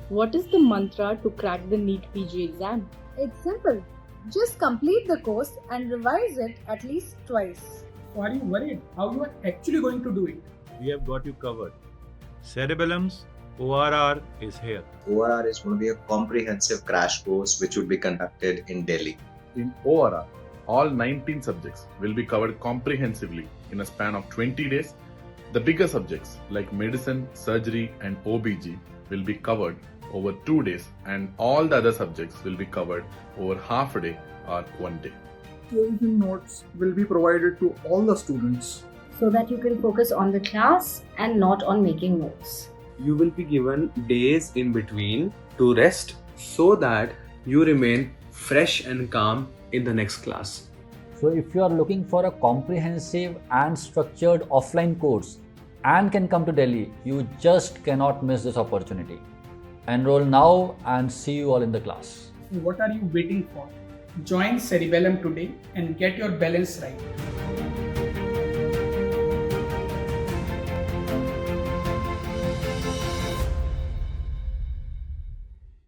What is the mantra to crack the NEET PG exam? It's simple. Just complete the course and revise it at least twice. Why are you worried? How you are actually going to do it? We have got you covered. Cerebellum's ORR is here. ORR is going to be a comprehensive crash course which would be conducted in Delhi. In ORR, all 19 subjects will be covered comprehensively in a span of 20 days. The bigger subjects like medicine, surgery and OBG will be covered over 2 days, and all the other subjects will be covered over half a day or 1 day. Revision notes will be provided to all the students. so that you can focus on the class and not on making notes. You will be given days in between to rest so that you remain fresh and calm in the next class. So if you are looking for a comprehensive and structured offline course and can come to Delhi, you just cannot miss this opportunity. Enroll now and see you all in the class. What are you waiting for? Join Cerebellum today and get your balance right.